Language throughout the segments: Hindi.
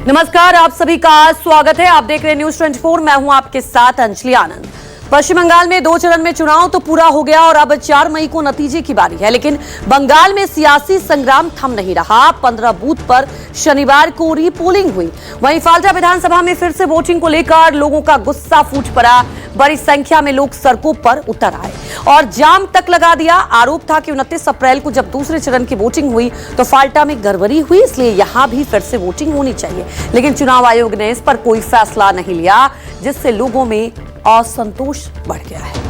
नमस्कार, आप सभी का स्वागत है। आप देख रहे हैं न्यूज 24। मैं हूं आपके साथ अंजलि आनंद। पश्चिम बंगाल में 2 चरण में चुनाव तो पूरा हो गया और अब 4 मई को नतीजे की बारी है, लेकिन बंगाल में सियासी संग्राम थम नहीं रहा। 15 बूथ पर शनिवार को रीपोलिंग हुई। वहीं फाल्टा विधानसभा में फिर से वोटिंग को लेकर लोगों का गुस्सा फूट पड़ा। बड़ी संख्या में लोग सड़कों पर उतर आए और जाम तक लगा दिया। आरोप था कि 29 अप्रैल को जब दूसरे चरण की वोटिंग हुई तो फाल्टा में गड़बड़ी हुई, इसलिए यहां भी फिर से वोटिंग होनी चाहिए। लेकिन चुनाव आयोग ने इस पर कोई फैसला नहीं लिया, जिससे लोगों में असंतोष बढ़ गया है।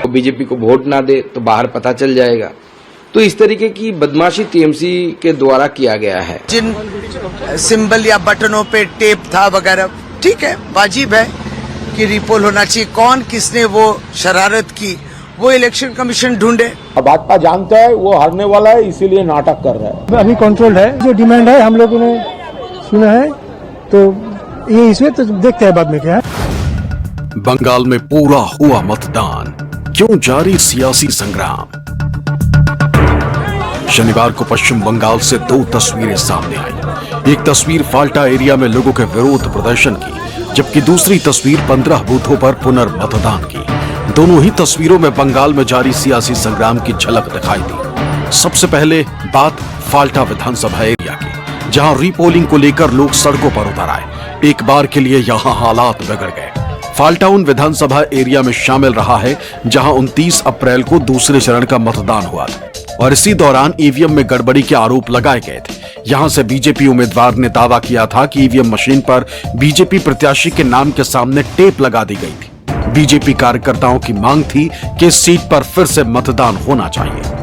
बीजेपी को वोट ना दे तो बाहर पता चल जाएगा। तो इस तरीके की बदमाशी टीएमसी के द्वारा किया गया है। जिन सिंबल या बटनों पे टेप था वगैरह, ठीक है, वाजिब है कि रिपोल होना चाहिए। कौन किसने वो शरारत की, वो इलेक्शन कमीशन ढूंढे। भाजपा जानता है वो हारने वाला है, इसीलिए नाटक कर रहा है। अभी कंट्रोल है, जो डिमांड है हम लोगों ने सुना है, तो ये इसमें तो देखते हैं बाद में क्या है। बंगाल में पूरा हुआ मतदान, क्यों जारी सियासी संग्राम। शनिवार को पश्चिम बंगाल से 2 तस्वीरें सामने आई। एक तस्वीर फाल्टा एरिया में लोगों के विरोध प्रदर्शन की, जबकि दूसरी तस्वीर 15 बूथों पर पुनर्मतदान की। दोनों ही तस्वीरों में बंगाल में जारी सियासी संग्राम की झलक दिखाई दी। सबसे पहले बात फाल्टा विधानसभा एरिया की, जहां रीपोलिंग को लेकर लोग सड़कों पर उतर आए। एक बार के लिए यहां हालात बिगड़ गए। फाल्टा उन विधानसभा एरिया में शामिल रहा है जहां 29 अप्रैल को दूसरे चरण का मतदान हुआ था और इसी दौरान ईवीएम में गड़बड़ी के आरोप लगाए गए थे। यहां से बीजेपी उम्मीदवार ने दावा किया था कि ईवीएम मशीन पर बीजेपी प्रत्याशी के नाम के सामने टेप लगा दी गई थी। बीजेपी कार्यकर्ताओं की मांग थी कि इस सीट पर फिर से मतदान होना चाहिए।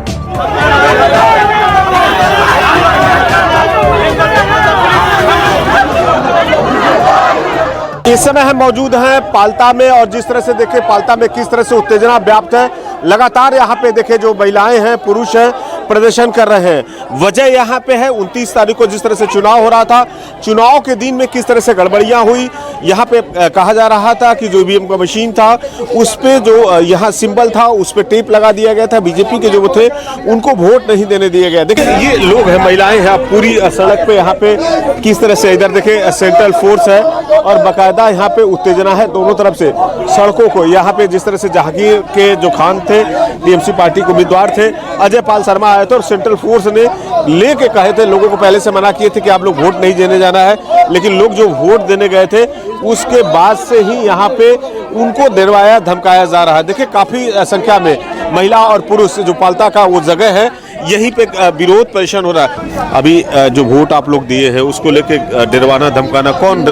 इस समय हम मौजूद हैं पाल्टा में और जिस तरह से देखें पाल्टा में किस तरह से उत्तेजना व्याप्त है। लगातार यहाँ पे देखें जो महिलाएं हैं, पुरुष हैं, प्रदर्शन कर रहे हैं। वजह यहाँ पे है 29 तारीख को जिस तरह से चुनाव हो रहा था, चुनाव के दिन में किस तरह से गड़बड़ियाँ हुई। यहाँ पे कहा जा रहा था कि जो ईवीएम का मशीन था उस पे जो यहाँ सिंबल था उस पे टेप लगा दिया गया था। बीजेपी के जो वो थे उनको वोट नहीं देने दिया गया। देखिए ये लोग हैं, महिलाएं हैं, पूरी सड़क पे यहाँ पे किस तरह से, इधर देखें सेंट्रल फोर्स है और बाकायदा यहाँ पे उत्तेजना है दोनों तरफ से सड़कों को। यहाँ पे जिस तरह से जहांगीर के जो खान थे, टीएमसी पार्टी के उम्मीदवार थे, अजय पाल शर्मा आए थे और सेंट्रल फोर्स ने लेके कहे थे, लोगों को पहले से मना किए थे कि आप लोग वोट नहीं देने जाना है, लेकिन लोग जो वोट देने गए थे उसके बाद से ही यहाँ पे उनको डरवाया धमकाया जा रहा है। देखिए काफी संख्या में महिला और पुरुष जो पाल्टा का वो जगह है, यहीं पे विरोध प्रदर्शन हो रहा है। अभी जो वोट आप लोग दिए हैं उसको लेके डरवाना धमकाना कौन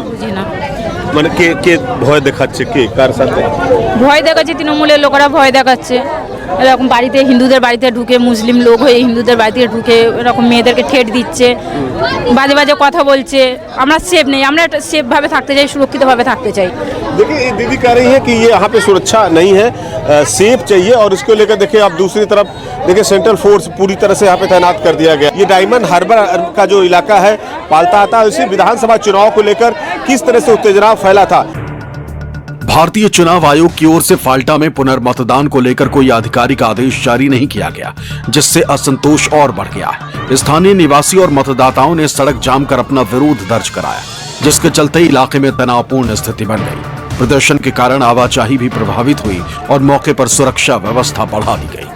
মানে কে ভয় দেখাচ্ছে, কে কার সাথে ভয় দেখাচ্ছে? তৃণমূলের লোকেরা ভয় দেখাচ্ছে। এরকম বাড়িতে, হিন্দুদের বাড়িতে ঢুকে, মুসলিম লোক হয়ে হিন্দুদের বাড়িতে ঢুকে এরকম মেয়েদেরকে ঠেট দিচ্ছে, বাজে বাজে কথা বলছে। আমরা সেফ নেই, আমরা একটা সেফ ভাবে থাকতে চাই, সুরক্ষিতভাবে থাকতে চাই। देखिए दीदी कह रही है कि ये यहाँ पे सुरक्षा नहीं है, सेफ चाहिए। और इसको लेकर देखिए आप दूसरी तरफ देखिए सेंट्रल फोर्स पूरी तरह से यहाँ पे तैनात कर दिया गया। ये डायमंड हार्बर का जो इलाका है पाल्टा आता है, उसी विधानसभा चुनाव को लेकर किस तरह से उत्तेजना फैला था। भारतीय चुनाव आयोग की ओर से फाल्टा में पुनर्मतदान को लेकर कोई आधिकारिक आदेश जारी नहीं किया गया, जिससे असंतोष और बढ़ गया है। स्थानीय निवासी और मतदाताओं ने सड़क जाम कर अपना विरोध दर्ज कराया, जिसके चलते इलाके में तनावपूर्ण स्थिति बन गई। प्रदर्शन के कारण आवाजाही भी प्रभावित हुई और मौके पर सुरक्षा व्यवस्था बढ़ा दी गई।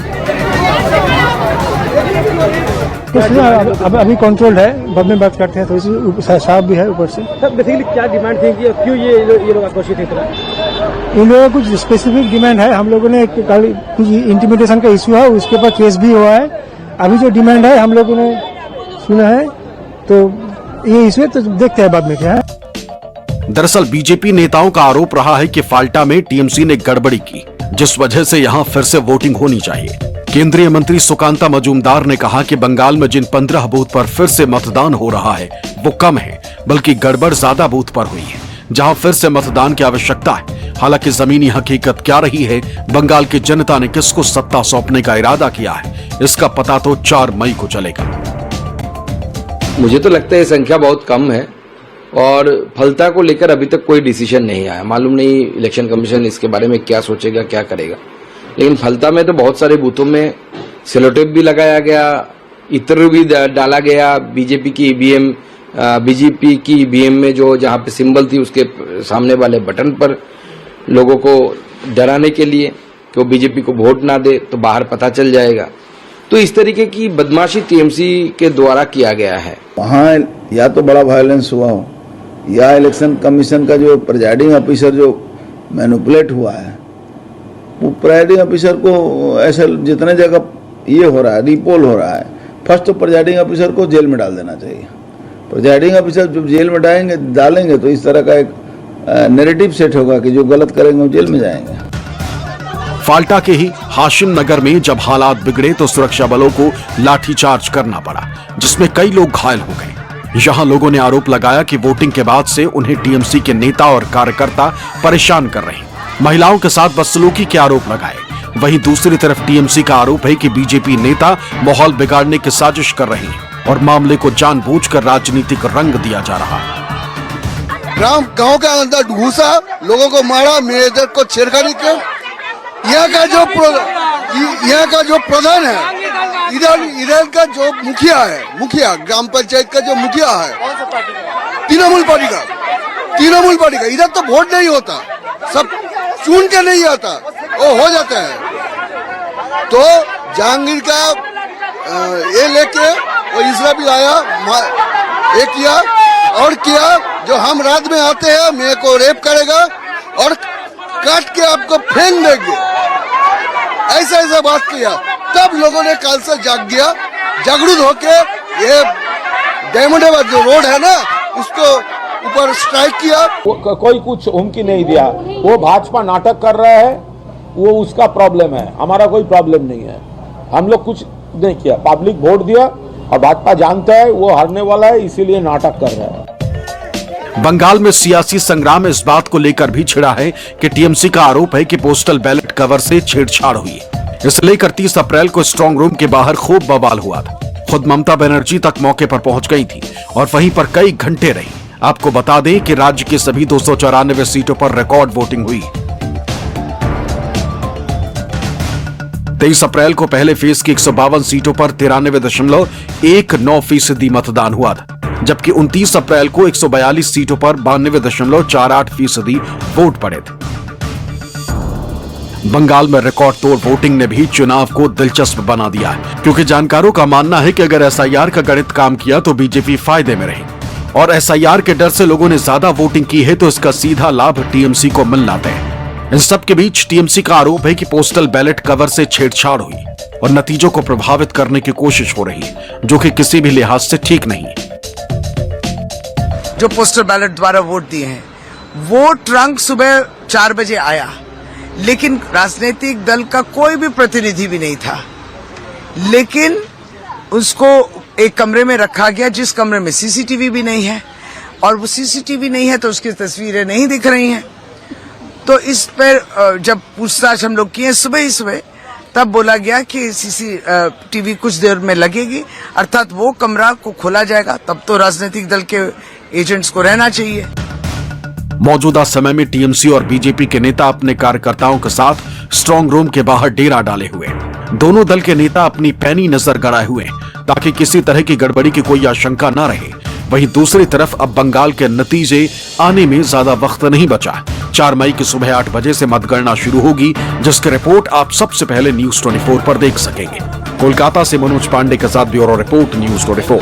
अभी कंट्रोल है, बाद में बात करते हैं। थोड़ी सी साफ भी है ऊपर से। बेसिकली क्या डिमांड थी कि क्यों ये लोग आक्रोशित थे? इन लोगों को कुछ स्पेसिफिक डिमांड है। हम लोगों ने कुछ इंटिमिडेशन का इश्यू है, उसके ऊपर केस भी हुआ है। अभी जो डिमांड है हम लोगों ने सुना है, तो ये इसमें तो देखते हैं बाद में क्या है। दरअसल बीजेपी नेताओं का आरोप रहा है कि फाल्टा में टीएमसी ने गड़बड़ी की, जिस वजह से यहां फिर से वोटिंग होनी चाहिए। केंद्रीय मंत्री सुकांता मजूमदार ने कहा कि बंगाल में जिन 15 बूथ पर फिर से मतदान हो रहा है वो कम है, बल्कि गड़बड़ ज्यादा बूथ पर हुई है, जहां फिर से मतदान की आवश्यकता है। हालांकि जमीनी हकीकत क्या रही है, बंगाल की जनता ने किसको सत्ता सौंपने का इरादा किया है, इसका पता तो 4 मई को चलेगा। मुझे तो लगता है संख्या बहुत कम है और फलता को लेकर अभी तक कोई डिसीजन नहीं आया। मालूम नहीं इलेक्शन कमीशन इसके बारे में क्या सोचेगा, क्या करेगा। लेकिन फलता में तो बहुत सारे बूथों में सेलोटेप भी लगाया गया, इत्र भी डाला गया। बीजेपी की ईवीएम में जो जहां पे सिंबल थी उसके सामने वाले बटन पर लोगों को डराने के लिए कि वो बीजेपी को वोट ना दे तो बाहर पता चल जाएगा। तो इस तरीके की बदमाशी टीएमसी के द्वारा किया गया है। वहाँ या तो बड़ा वायलेंस हुआ हो या इलेक्शन कमीशन का जो प्रिजाइडिंग ऑफिसर जो मैनिपुलेट हुआ है, वो प्रिजाइडिंग ऑफिसर को ऐसे जितने जगह ये हो रहा है, रिपोल हो रहा है, फर्स्ट तो प्रिजाइडिंग ऑफिसर को जेल में डाल देना चाहिए। प्रिजाइडिंग ऑफिसर जब जेल में डालेंगे तो इस तरह का एक नैरेटिव सेट होगा कि जो गलत करेंगे वो जेल में जाएंगे। फाल्टा के ही हाशिम नगर में जब हालात बिगड़े तो सुरक्षा बलों को लाठीचार्ज करना पड़ा, जिसमें कई लोग घायल हो गए। यहां लोगों ने आरोप लगाया कि वोटिंग के बाद से उन्हें टीएमसी के नेता और कार्यकर्ता परेशान कर रहे हैं। महिलाओं के साथ बदसलूकी के आरोप लगाए। वहीं दूसरी तरफ टीएमसी का आरोप है कि बीजेपी नेता माहौल बिगाड़ने की साजिश कर रहे हैं और मामले को जानबूझकर राजनीतिक रंग दिया जा रहा है। गांव के अंदर घुसा, लोगों को मारा, मेयर को छेड़खानी कर। यहाँ का जो प्रधान है, इधर का जो मुखिया ग्राम पंचायत का जो मुखिया है, तृणमूल पार्टी का इधर तो वोट नहीं होता, सब चुन के नहीं आता, वो हो जाता है। तो जहांगीर का ये लेके और इसरा भी आया, ये किया और किया, जो हम रात में आते हैं मेरे को रेप करेगा और काट के आपको फेंक देंगे, ऐसा बात किया। तब लोगों ने कल से जागरूक होके ये डायमंडाबाद जो रोड है ना, उसको ऊपर स्ट्राइक किया। कोई कुछ हुमकी नहीं दिया। वो भाजपा नाटक कर रहा है, वो उसका प्रॉब्लम है, हमारा कोई प्रॉब्लम नहीं है। हम लोग कुछ नहीं किया, पब्लिक वोट दिया और भाजपा जानता है वो हारने वाला है, इसीलिए नाटक कर रहा है। बंगाल में सियासी संग्राम इस बात को लेकर भी छिड़ा है कि टीएमसी का आरोप है कि पोस्टल बैलेट कवर से छेड़छाड़ हुई। इसे लेकर 30 अप्रैल को स्ट्रांग रूम के बाहर खूब बवाल हुआ था। खुद ममता बनर्जी तक मौके पर पहुंच गई थी और वहीं पर कई घंटे रही। आपको बता दें कि राज्य की सभी 294 सीटों पर रिकॉर्ड वोटिंग हुई। 23 अप्रैल को पहले फेज की 152 सीटों पर 93.19% मतदान हुआ था, जबकि 29 अप्रैल को 142 सीटों पर 92.48% वोट पड़े थे। बंगाल में रिकॉर्ड तोड़ वोटिंग ने भी चुनाव को दिलचस्प बना दिया है, क्योंकि जानकारों का मानना है कि अगर एसआईआर का गणित काम किया तो बीजेपी फायदे में रही और एसआईआर के डर से लोगों ने ज्यादा वोटिंग की है तो इसका सीधा लाभ टीएमसी को मिलना तय है। इन सब के बीच टीएमसी का आरोप है कि पोस्टल बैलेट कवर से छेड़छाड़ हुई और नतीजों को प्रभावित करने की कोशिश हो रही है, जो कि किसी भी लिहाज से ठीक नहीं है। जो पोस्टल बैलेट द्वारा वोट दिए हैं, वो ट्रंक सुबह 4 बजे आया, लेकिन राजनीतिक दल का कोई भी प्रतिनिधि भी नहीं था। लेकिन उसको एक कमरे में रखा गया, जिस कमरे में सीसीटीवी भी नहीं है, और वो सीसीटीवी नहीं है तो उसकी तस्वीरें नहीं दिख रही हैं। तो इस पर जब पूछताछ हम लोग किए सुबह ही सुबह, तब बोला गया कि सीसीटीवी कुछ देर में लगेगी, अर्थात वो कमरा को खोला जाएगा, तब तो राजनीतिक दल के एजेंट्स को रहना चाहिए। मौजूदा समय में टीएमसी और बीजेपी के नेता अपने कार्यकर्ताओं के साथ स्ट्रांग रूम के बाहर डेरा डाले हुए। दोनों दल के नेता अपनी पैनी नजर गड़ाए हुए ताकि किसी तरह की गड़बड़ी की कोई आशंका न रहे। वहीं दूसरी तरफ अब बंगाल के नतीजे आने में ज्यादा वक्त नहीं बचा। 4 मई की सुबह 8 बजे से मतगणना शुरू होगी, जिसकी रिपोर्ट आप सबसे पहले न्यूज 24 पर देख सकेंगे। कोलकाता से मनोज पांडे के साथ ब्यूरो रिपोर्ट, न्यूज 24।